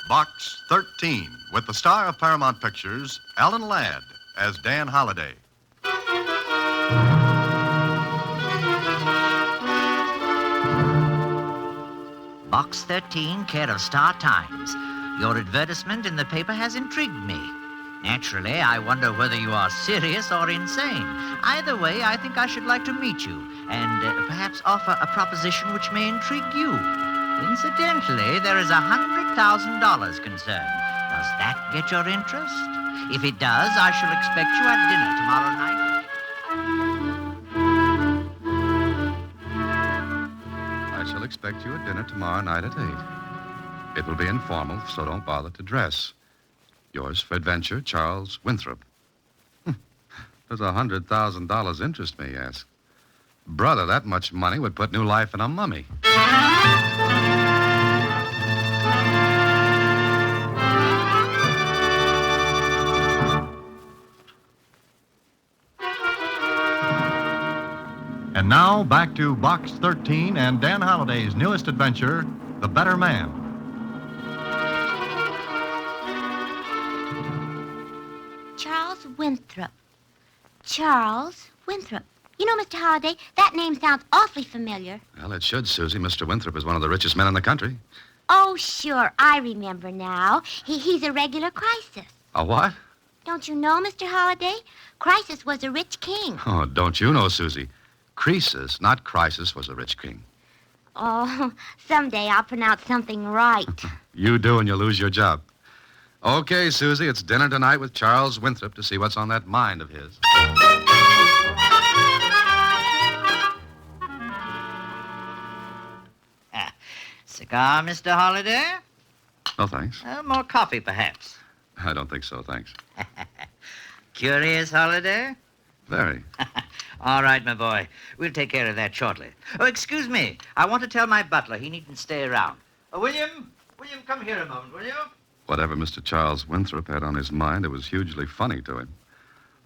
Box 13, with the star of Paramount Pictures, Alan Ladd, as Dan Holliday. Box 13, care of Star Times. Your advertisement in the paper has intrigued me. Naturally, I wonder whether you are serious or insane. Either way, I think I should like to meet you and perhaps offer a proposition which may intrigue you. Incidentally, there is $100,000 concerned. Does that get your interest? If it does, I shall expect you at dinner tomorrow night. I shall expect you at dinner tomorrow night at 8. It will be informal, so don't bother to dress. Yours for adventure, Charles Winthrop. Does $100,000 interest me, yes? Brother, that much money would put new life in a mummy. And now, back to Box 13 and Dan Holliday's newest adventure, The Better Man. Charles Winthrop. Charles Winthrop. You know, Mr. Holliday, that name sounds awfully familiar. Well, it should, Susie. Mr. Winthrop is one of the richest men in the country. Oh, sure, I remember now. He's a regular Crisis. A what? Don't you know, Mr. Holliday? Crisis was a rich king. Oh, don't you know, Susie? Croesus, not Crisis, was a rich king. Oh, someday I'll pronounce something right. You do, and you'll lose your job. Okay, Susie, it's dinner tonight with Charles Winthrop to see what's on that mind of his. Cigar, Mr. Holliday? No, thanks. More coffee, perhaps. I don't think so, thanks. Curious, Holliday? Very. All right, my boy. We'll take care of that shortly. Oh, excuse me. I want to tell my butler he needn't stay around. William, come here a moment, will you? Whatever Mr. Charles Winthrop had on his mind, it was hugely funny to him.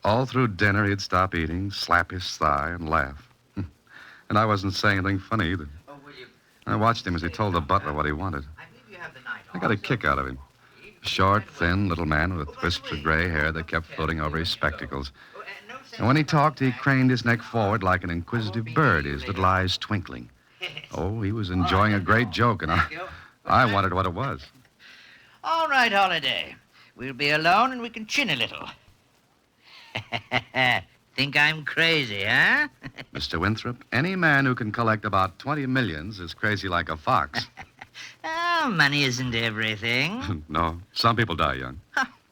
All through dinner, he'd stop eating, slap his thigh, and laugh. And I wasn't saying anything funny either. Oh, William. I watched him as he told the butler what he wanted. I believe you have the night off. I got a kick out of him. Short, thin little man with wisps of gray hair that kept floating over his spectacles. And when he talked, he craned his neck forward like an inquisitive bird, his little eyes twinkling. Oh, he was enjoying a great joke, and I wondered what it was. All right, Holliday. We'll be alone and we can chin a little. Think I'm crazy, huh? Mr. Winthrop, any man who can collect about 20 millions is crazy like a fox. Oh, money isn't everything. No, some people die young.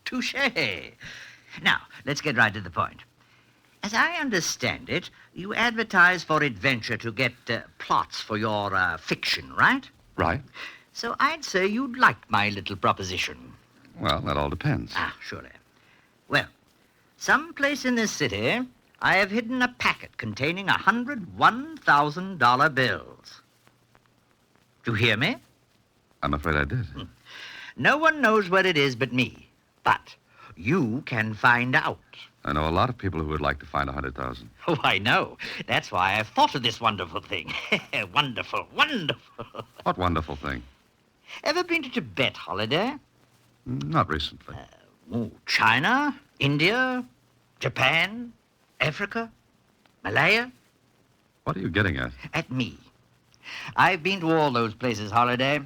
Touché. Now, let's get right to the point. As I understand it, you advertise for adventure to get plots for your fiction, right? Right. So I'd say you'd like my little proposition. Well, that all depends. Surely. Well, someplace in this city, I have hidden a packet containing 100 $1,000 bills. Do you hear me? I'm afraid I did. No one knows where it is but me. But you can find out. I know a lot of people who would like to find 100,000. Oh, I know. That's why I've thought of this wonderful thing. Wonderful, wonderful. What wonderful thing? Ever been to Tibet, Holliday? Not recently. China, India, Japan, Africa, Malaya? What are you getting at? At me. I've been to all those places, Holliday.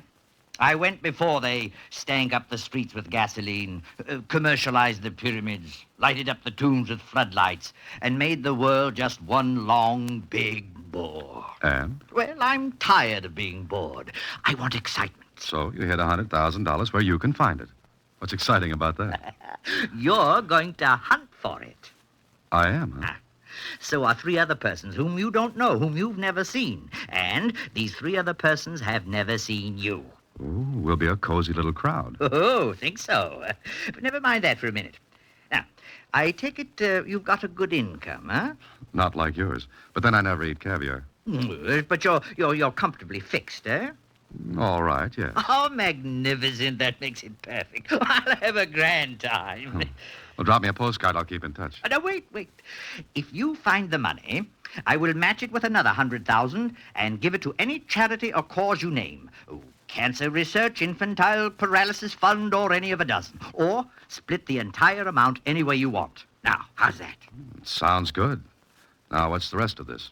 I went before they stank up the streets with gasoline, commercialized the pyramids, lighted up the tombs with floodlights, and made the world just one long, big bore. And? Well, I'm tired of being bored. I want excitement. So you hid $100,000 where you can find it. What's exciting about that? You're going to hunt for it. I am, huh? So are 3 other persons whom you don't know, whom you've never seen. And these 3 other persons have never seen you. Ooh, we'll be a cozy little crowd. Oh, think so. But never mind that for a minute. Now, I take it you've got a good income, huh? Not like yours. But then I never eat caviar. But you're comfortably fixed, eh? All right, yes. Oh, magnificent. That makes it perfect. I'll have a grand time. Well, drop me a postcard. I'll keep in touch. Now, wait. If you find the money, I will match it with another 100,000 and give it to any charity or cause you name. Oh, Cancer Research, Infantile Paralysis Fund, or any of a dozen. Or split the entire amount any way you want. Now, how's that? It sounds good. Now, what's the rest of this?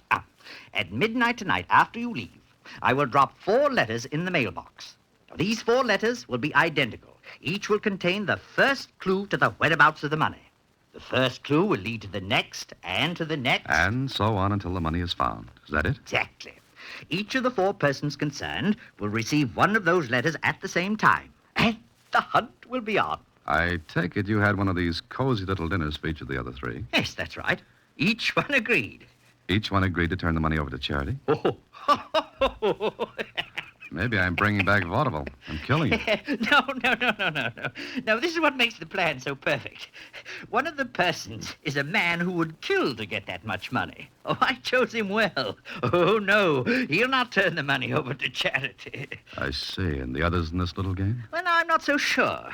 At midnight tonight, after you leave, I will drop 4 letters in the mailbox. Now, these 4 letters will be identical. Each will contain the first clue to the whereabouts of the money. The first clue will lead to the next, and to the next. And so on until the money is found. Is that it? Exactly. Each of the 4 persons concerned will receive one of those letters at the same time. And the hunt will be on. I take it you had one of these cozy little dinners for each of the other 3. Yes, that's right. Each one agreed. Each one agreed to turn the money over to charity. Oh. Maybe I'm bringing back vaudeville. I'm killing you. No. No, this is what makes the plan so perfect. One of the persons is a man who would kill to get that much money. Oh, I chose him well. Oh, no, he'll not turn the money over to charity. I see. And the others in this little game? Well, no, I'm not so sure.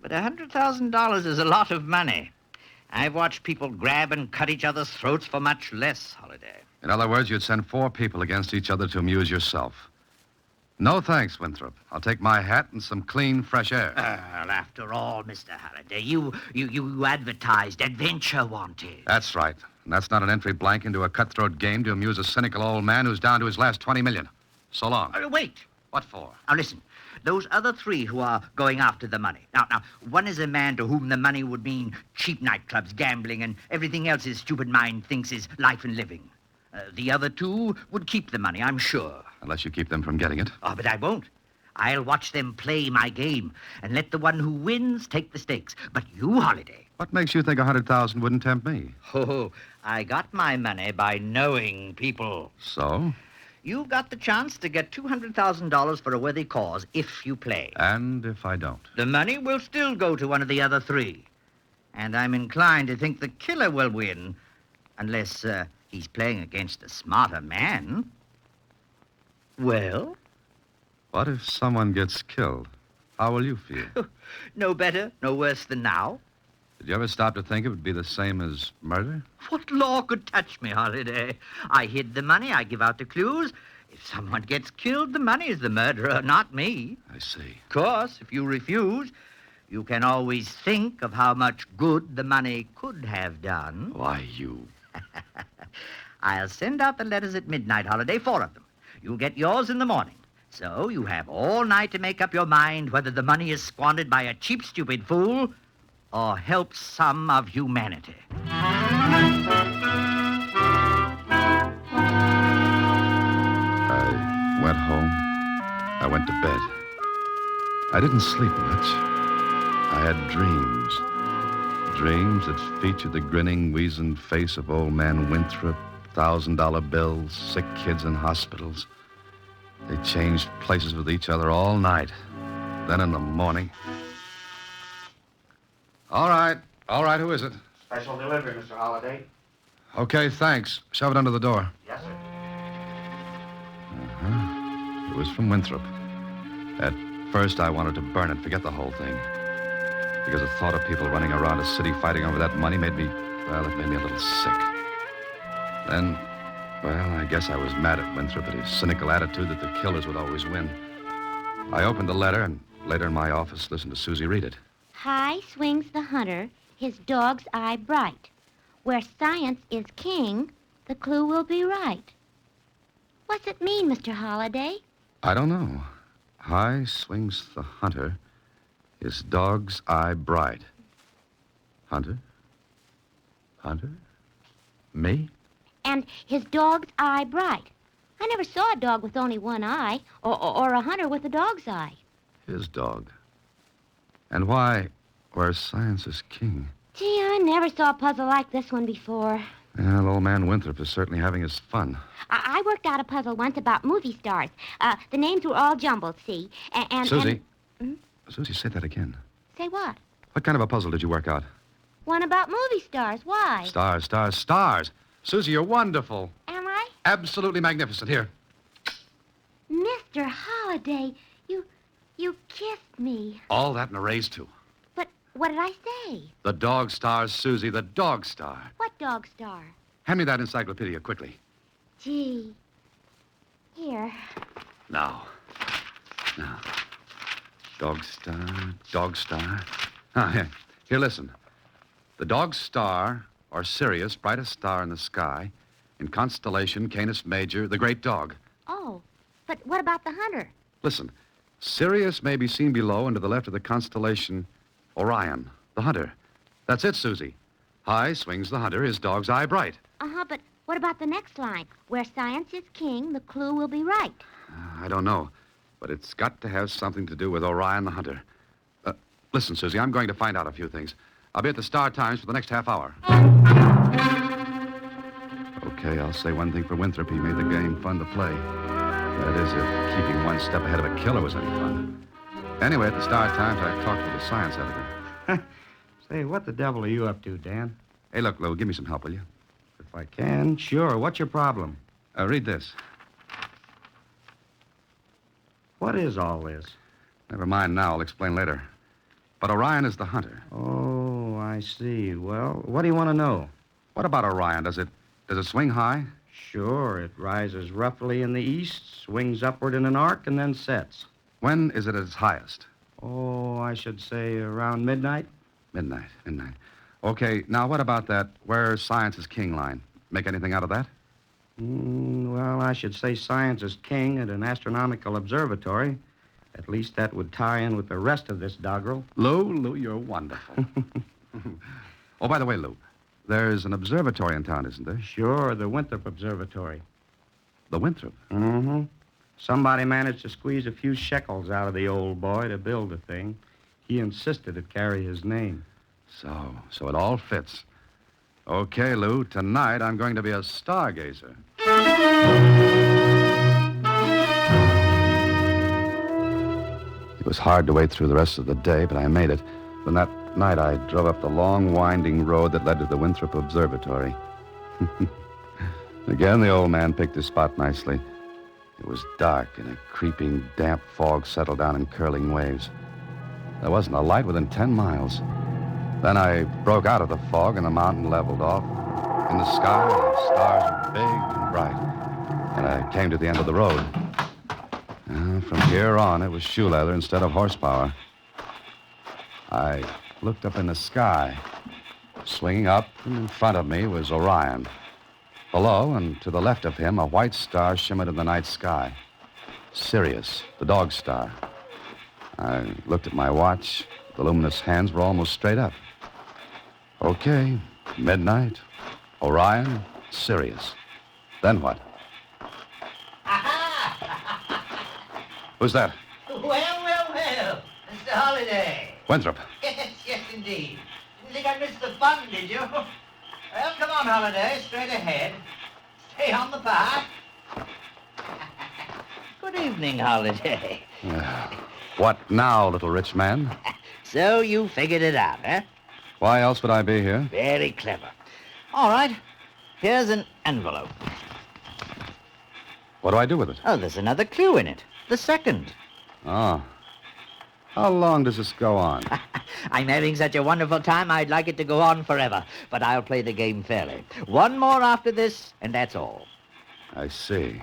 But $100,000 is a lot of money. I've watched people grab and cut each other's throats for much less, Holiday. In other words, you'd send 4 people against each other to amuse yourself. No thanks, Winthrop. I'll take my hat and some clean, fresh air. Well, after all, Mr. Halliday, you advertised adventure wanted. That's right. And that's not an entry blank into a cutthroat game to amuse a cynical old man who's down to his last 20 million. So long. Wait. What for? Now, listen. Those other 3 who are going after the money. Now, one is a man to whom the money would mean cheap nightclubs, gambling, and everything else his stupid mind thinks is life and living. The other 2 would keep the money, I'm sure. Unless you keep them from getting it. Oh, but I won't. I'll watch them play my game and let the one who wins take the stakes. But you, Holiday. What makes you think 100,000 wouldn't tempt me? Oh, I got my money by knowing people. So? You've got the chance to get $200,000 for a worthy cause if you play. And if I don't? The money will still go to one of the other 3. And I'm inclined to think the killer will win, unless he's playing against a smarter man. Well? What if someone gets killed? How will you feel? No better, no worse than now. Did you ever stop to think it would be the same as murder? What law could touch me, Holiday? I hid the money, I give out the clues. If someone gets killed, the money is the murderer, not me. I see. Of course, if you refuse, you can always think of how much good the money could have done. Why, you... I'll send out the letters at midnight, Holiday, 4 of them. You'll get yours in the morning. So you have all night to make up your mind whether the money is squandered by a cheap, stupid fool or helps some of humanity. I went home. I went to bed. I didn't sleep much. I had dreams. Dreams that featured the grinning, weazened face of old man Winthrop, $1,000 bills, sick kids in hospitals. They changed places with each other all night. Then in the morning... All right, who is it? Special delivery, Mr. Holliday. Okay, thanks. Shove it under the door. Yes, sir. It was from Winthrop. At first, I wanted to burn it, forget the whole thing. Because the thought of people running around a city fighting over that money made me a little sick. Then, I guess I was mad at Winthrop at his cynical attitude that the killers would always win. I opened the letter and later in my office listened to Susie read it. High swings the hunter, his dog's eye bright. Where science is king, the clue will be right. What's it mean, Mr. Holliday? I don't know. High swings the hunter, his dog's eye bright. Hunter? Hunter? Me? And his dog's eye bright. I never saw a dog with only one eye, or a hunter with a dog's eye. His dog. And why, where science is king? Gee, I never saw a puzzle like this one before. Well, old man Winthrop is certainly having his fun. I worked out a puzzle once about movie stars. The names were all jumbled, see? And Susie. Hmm? Susie, say that again. Say what? What kind of a puzzle did you work out? One about movie stars. Why? Stars, stars, stars. Susie, you're wonderful. Am I? Absolutely magnificent. Here. Mr. Holliday, you kissed me. All that and a raise, too. But what did I say? The dog stars, Susie, the dog star. What dog star? Hand me that encyclopedia, quickly. Gee. Here. Now. Now, Dog Star, Dog Star. Here, listen. The Dog Star, or Sirius, brightest star in the sky, in constellation Canis Major, the great dog. Oh, but what about the hunter? Listen, Sirius may be seen below and to the left of the constellation Orion, the hunter. That's it, Susie. High swings the hunter, his dog's eye bright. Uh-huh, but what about the next line? Where science is king, the clue will be right. I don't know, but it's got to have something to do with Orion the hunter. Listen, Susie, I'm going to find out a few things. I'll be at the Star Times for the next half hour. Okay, I'll say one thing for Winthrop. He made the game fun to play. That is, if keeping one step ahead of a killer was any fun. Anyway, at the Star Times, I talked with the science editor. Say, what the devil are you up to, Dan? Hey, look, Lou, give me some help, will you? If I can, sure. What's your problem? Read this. What is all this? Never mind now. I'll explain later. But Orion is the hunter. Oh, I see. Well, what do you want to know? What about Orion? Does it swing high? Sure, it rises roughly in the east, swings upward in an arc, and then sets. When is it at its highest? Oh, I should say around midnight. Midnight. Okay, now what about that where science is king line? Make anything out of that? Well, I should say science is king at an astronomical observatory. At least that would tie in with the rest of this doggerel. Lou, you're wonderful. Oh, by the way, Lou, there's an observatory in town, isn't there? Sure, the Winthrop Observatory. The Winthrop? Mm-hmm. Somebody managed to squeeze a few shekels out of the old boy to build the thing. He insisted it carry his name. So it all fits. Okay, Lou, tonight I'm going to be a stargazer. It was hard to wait through the rest of the day, but I made it. Then that night I drove up the long, winding road that led to the Winthrop Observatory. Again, the old man picked his spot nicely. It was dark, and a creeping, damp fog settled down in curling waves. There wasn't a light within 10 miles. Then I broke out of the fog, and the mountain leveled off. In the sky, the stars were big and bright. And I came to the end of the road. From here on, it was shoe leather instead of horsepower. I looked up in the sky. Swinging up in front of me was Orion. Below and to the left of him, a white star shimmered in the night sky. Sirius, the dog star. I looked at my watch. The luminous hands were almost straight up. Okay, midnight, Orion, Sirius. Then what? Who's that? Well, Mr. Holliday. Winthrop. Yes, indeed. Didn't think I missed the fun, did you? Well, come on, Holliday, straight ahead. Stay on the path. Good evening, Holliday. What now, little rich man? So you figured it out, eh? Why else would I be here? Very clever. All right, here's an envelope. What do I do with it? Oh, there's another clue in it. The second. Oh. How long does this go on? I'm having such a wonderful time, I'd like it to go on forever. But I'll play the game fairly. One more after this, and that's all. I see.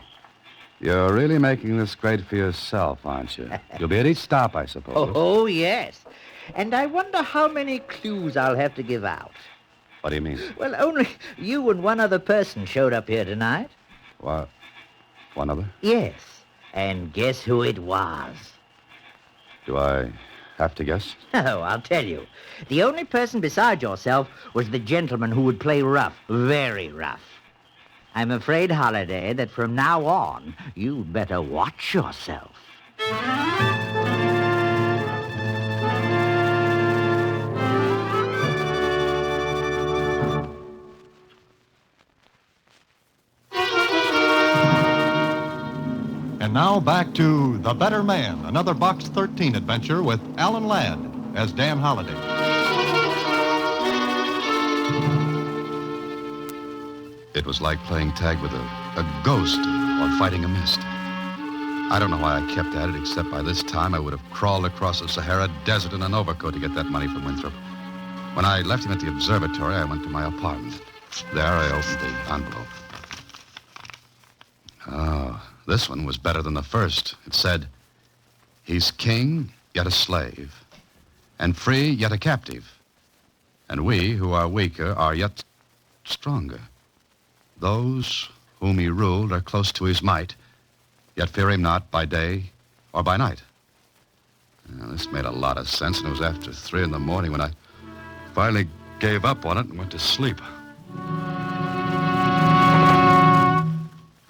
You're really making this great for yourself, aren't you? You'll be at each stop, I suppose. Oh, yes. And I wonder how many clues I'll have to give out. What do you mean? Well, only you and one other person showed up here tonight. What? One other? Yes. And guess who it was? Do I have to guess? Oh, I'll tell you. The only person besides yourself was the gentleman who would play rough, very rough. I'm afraid, Holliday, that from now on, you'd better watch yourself. And now back to The Better Man, another Box 13 adventure with Alan Ladd as Dan Holliday. It was like playing tag with a ghost or fighting a mist. I don't know why I kept at it, except by this time I would have crawled across the Sahara Desert in an overcoat to get that money from Winthrop. When I left him at the observatory, I went to my apartment. There I opened the envelope. Oh, this one was better than the first. It said, He's king, yet a slave, and free, yet a captive. And we, who are weaker, are yet stronger. Those whom he ruled are close to his might, yet fear him not by day or by night. Now, this made a lot of sense, and it was after 3 in the morning when I finally gave up on it and went to sleep.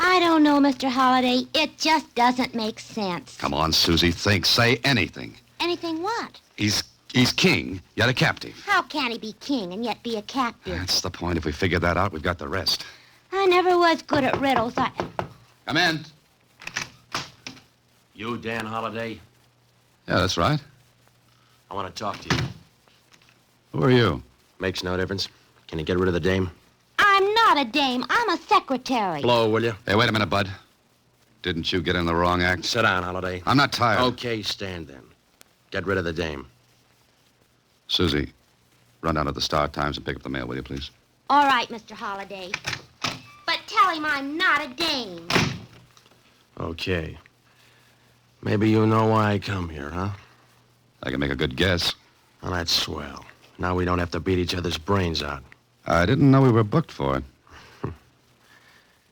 I don't know, Mr. Holliday. It just doesn't make sense. Come on, Susie, think. Say anything. Anything what? He's king, yet a captive. How can he be king and yet be a captive? That's the point. If we figure that out, we've got the rest. I never was good at riddles. Come in. You, Dan Holliday? Yeah, that's right. I want to talk to you. Who are you? Makes no difference. Can you get rid of the dame? I'm not a dame. I'm a secretary. Blow, will you? Hey, wait a minute, Bud. Didn't you get in the wrong act? Sit down, Holliday. I'm not tired. Okay, stand then. Get rid of the dame. Susie, run down to the Star-Times and pick up the mail, will you, please? All right, Mr. Holliday. But tell him I'm not a dame. Okay. Maybe you know why I come here, huh? I can make a good guess. Well, that's swell. Now we don't have to beat each other's brains out. I didn't know we were booked for it.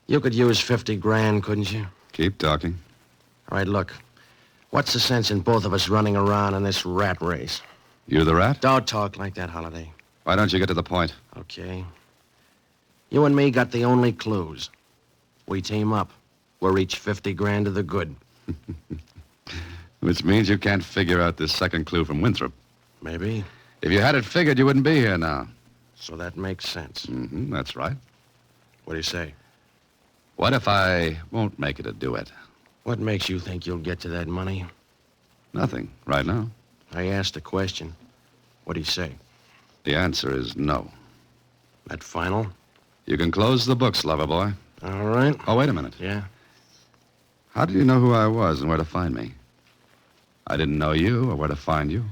You could use 50 grand, couldn't you? Keep talking. All right, look. What's the sense in both of us running around in this rat race? You the rat? Don't talk like that, Holliday. Why don't you get to the point? Okay. You and me got the only clues. We team up. We're each 50 grand to the good. Which means you can't figure out this second clue from Winthrop. Maybe. If you had it figured, you wouldn't be here now. So that makes sense. Mm-hmm, that's right. What do you say? What if I won't make it a duet? What makes you think you'll get to that money? Nothing, right now. I asked a question. What do you say? The answer is no. That final? You can close the books, lover boy. All right. Oh, wait a minute. Yeah? How did you know who I was and where to find me? I didn't know you or where to find you.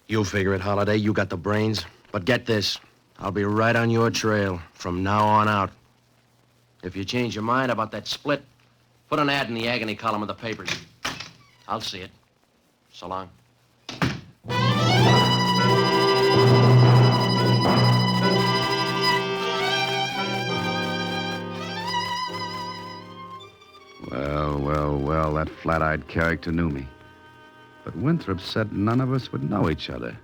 You figure it, Holliday. You got the brains. But get this. I'll be right on your trail from now on out. If you change your mind about that split, put an ad in the agony column of the papers. I'll see it. So long. Well, that flat-eyed character knew me. But Winthrop said none of us would know each other.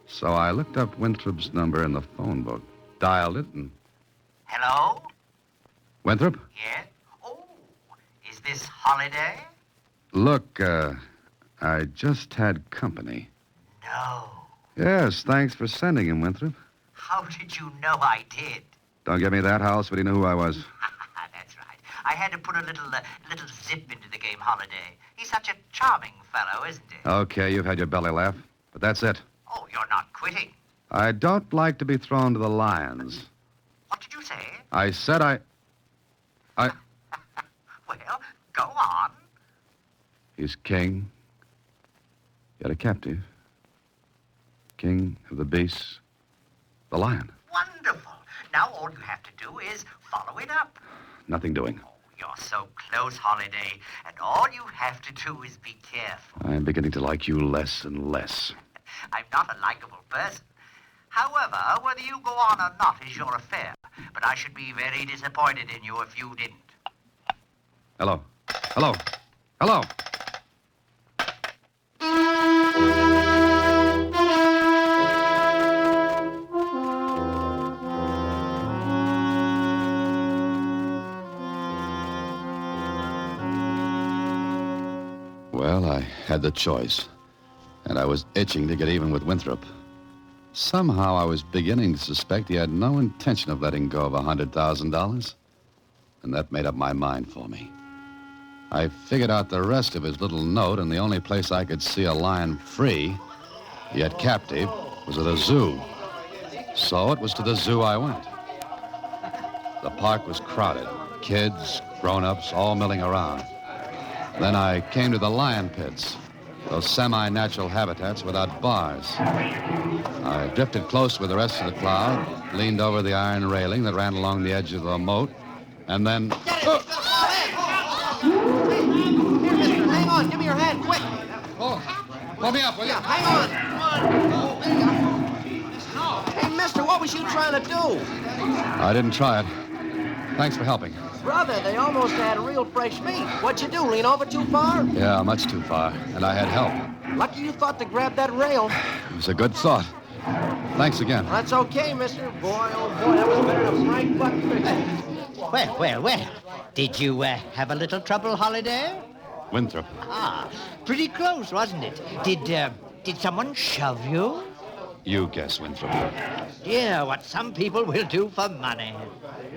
So I looked up Winthrop's number in the phone book, dialed it, and... Hello? Winthrop? Yes? Oh, is this Holiday? Look, I just had company. No. Yes, thanks for sending him, Winthrop. How did you know I did? Don't give me that, Hal, so he knew who I was. That's right. I had to put a little zip into the game, Holiday. He's such a charming fellow, isn't he? Okay, you've had your belly laugh, but that's it. Oh, you're not quitting. I don't like to be thrown to the lions. What did you say? I said I... Well, go on. He's king, yet a captive. King of the beasts, the lion. Wonderful. Now all you have to do is follow it up. Nothing doing. Oh, you're so close, Holiday, and all you have to do is be careful. I'm beginning to like you less and less. I'm not a likable person. However, whether you go on or not is your affair. But I should be very disappointed in you if you didn't. Hello. Hello. Hello. Well, I had the choice, and I was itching to get even with Winthrop. Somehow I was beginning to suspect he had no intention of letting go of $100,000, and that made up my mind for me. I figured out the rest of his little note, and the only place I could see a lion free, yet captive, was at a zoo. So it was to the zoo I went. The park was crowded, kids, grown-ups, all milling around. Then I came to the lion pits, those semi-natural habitats without bars. I drifted close with the rest of the crowd, leaned over the iron railing that ran along the edge of the moat, and then... Hang on, give me your hand, quick. Pull me up, will you? Hang on. Hey, mister, what was you trying to do? I didn't try it. Thanks for helping. Brother, they almost had real fresh meat. What'd you do, lean over too far? Yeah, much too far. And I had help. Lucky you thought to grab that rail. It was a good thought. Thanks again. That's okay, mister. Boy, oh boy, that was better than Frank Buck. Well. Did you have a little trouble, Holiday? Winthrop. Pretty close, wasn't it? Did someone shove you? You guess, Winthrop. Dear, what some people will do for money.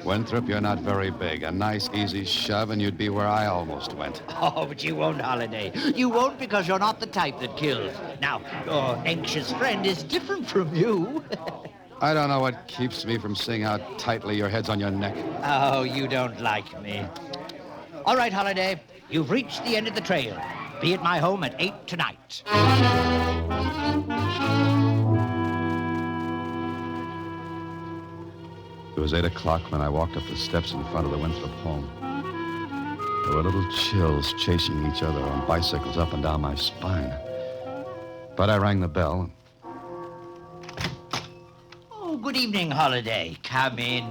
Winthrop, you're not very big. A nice, easy shove, and you'd be where I almost went. Oh, but you won't, Holiday. You won't because you're not the type that kills. Now, your anxious friend is different from you. I don't know what keeps me from seeing how tightly your head's on your neck. Oh, you don't like me. All right, Holiday. You've reached the end of the trail. Be at my home at 8 tonight. It was 8 o'clock when I walked up the steps in front of the Winthrop home. There were little chills chasing each other on bicycles up and down my spine. But I rang the bell. Oh, good evening, Holiday. Come in.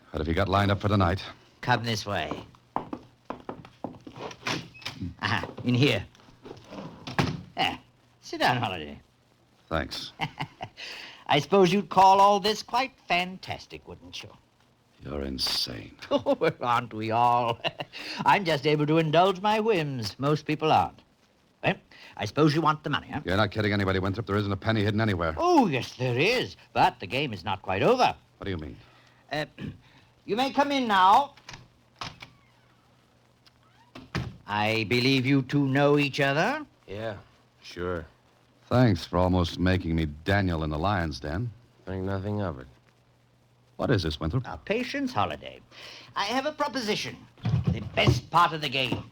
What have you got lined up for tonight? Come this way. In here. Sit down, Holiday. Thanks. I suppose you'd call all this quite fantastic, wouldn't you? You're insane. Oh, well, aren't we all? I'm just able to indulge my whims. Most people aren't. Well, I suppose you want the money, huh? You're not kidding anybody, Winthrop. There isn't a penny hidden anywhere. Oh, yes, there is. But the game is not quite over. What do you mean? You may come in now. I believe you two know each other? Yeah, sure. Thanks for almost making me Daniel in the lion's den. Think nothing of it. What is this, Winthrop? Now, patience, Holiday. I have a proposition. The best part of the game.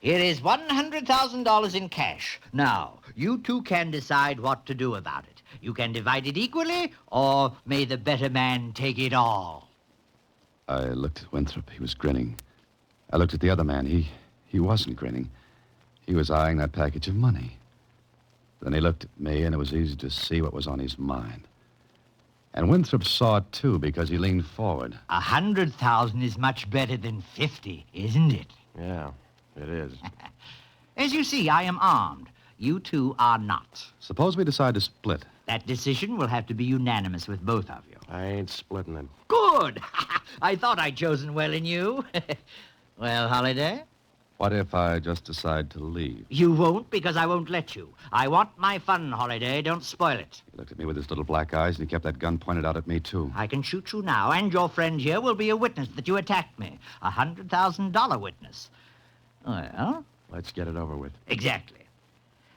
Here is $100,000 in cash. Now, you two can decide what to do about it. You can divide it equally, or may the better man take it all. I looked at Winthrop. He was grinning. I looked at the other man. He wasn't grinning. He was eyeing that package of money. Then he looked at me, and it was easy to see what was on his mind. And Winthrop saw it, too, because he leaned forward. 100,000 is much better than 50, isn't it? Yeah, it is. As you see, I am armed. You two are not. Suppose we decide to split. That decision will have to be unanimous with both of you. I ain't splitting it. Good! I thought I'd chosen well in you. Well, Holiday? What if I just decide to leave? You won't, because I won't let you. I want my fun, Holiday. Don't spoil it. He looked at me with his little black eyes, and he kept that gun pointed out at me, too. I can shoot you now, and your friend here will be a witness that you attacked me. A $100,000 witness. Well? Let's get it over with. Exactly.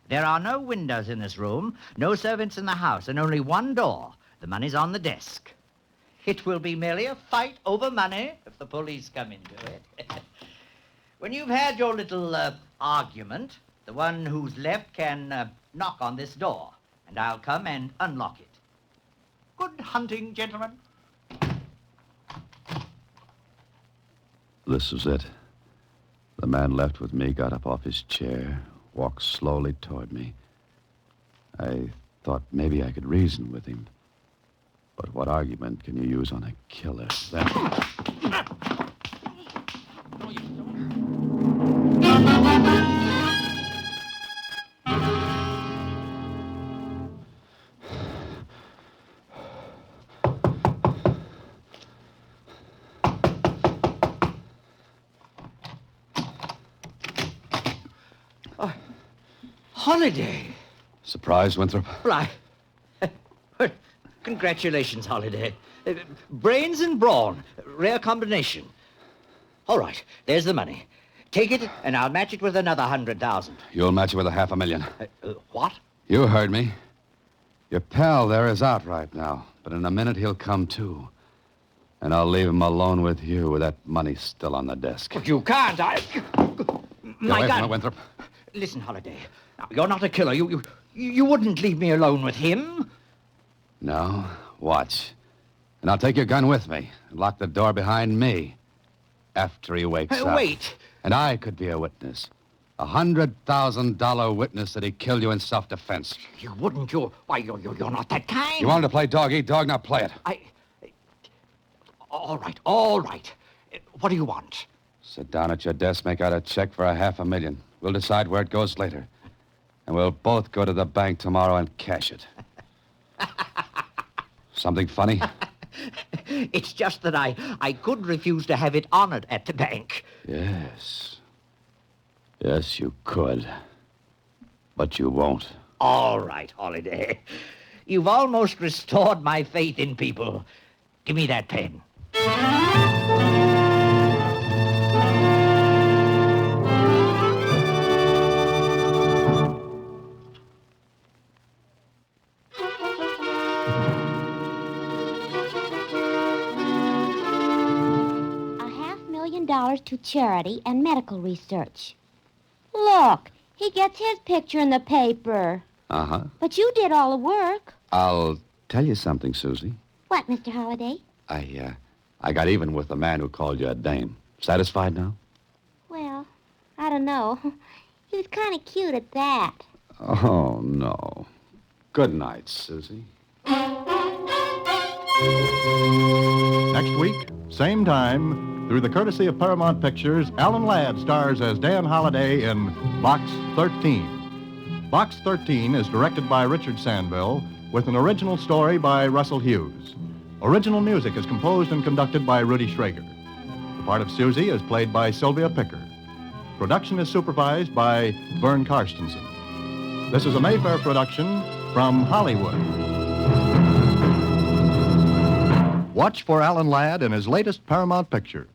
There are no windows in this room, no servants in the house, and only one door. The money's on the desk. It will be merely a fight over money if the police come into it. When you've had your little argument, the one who's left can knock on this door, and I'll come and unlock it. Good hunting, gentlemen. This was it. The man left with me got up off his chair, walked slowly toward me. I thought maybe I could reason with him. But what argument can you use on a killer? Holiday. Surprised, Winthrop? Well, congratulations, Holiday. Brains and brawn. Rare combination. All right, there's the money. Take it, and I'll match it with another 100,000. You'll match it with $500,000. What? You heard me. Your pal there is out right now, but in a minute he'll come too. And I'll leave him alone with you with that money still on the desk. But you can't. My Get away God. from it, Winthrop. Listen, Holiday. Now, you're not a killer. You wouldn't leave me alone with him. No, watch. And I'll take your gun with me and lock the door behind me after he wakes up. Wait. And I could be a witness. $100,000 witness that he killed you in self-defense. You wouldn't, you... Why, you're not that kind. You wanted to play dog-eat-dog, now play it. All right. What do you want? Sit down at your desk, make out a check for $500,000. We'll decide where it goes later. And we'll both go to the bank tomorrow and cash it. Something funny? It's just that I could refuse to have it honored at the bank. Yes. Yes, you could. But you won't. All right, Holiday. You've almost restored my faith in people. Give me that pen. $500,000 to charity and medical research. Look, he gets his picture in the paper. Uh-huh. But you did all the work. I'll tell you something, Susie. What, Mr. Holliday? I got even with the man who called you a dame. Satisfied now? Well, I don't know. He was kind of cute at that. Oh, no. Good night, Susie. Next week, same time, through the courtesy of Paramount Pictures, Alan Ladd stars as Dan Holliday in Box 13. Box 13 is directed by Richard Sandville with an original story by Russell Hughes. Original music is composed and conducted by Rudy Schrager. The part of Susie is played by Sylvia Picker. Production is supervised by Vern Karstensen. This is a Mayfair production from Hollywood. Watch for Alan Ladd in his latest Paramount picture.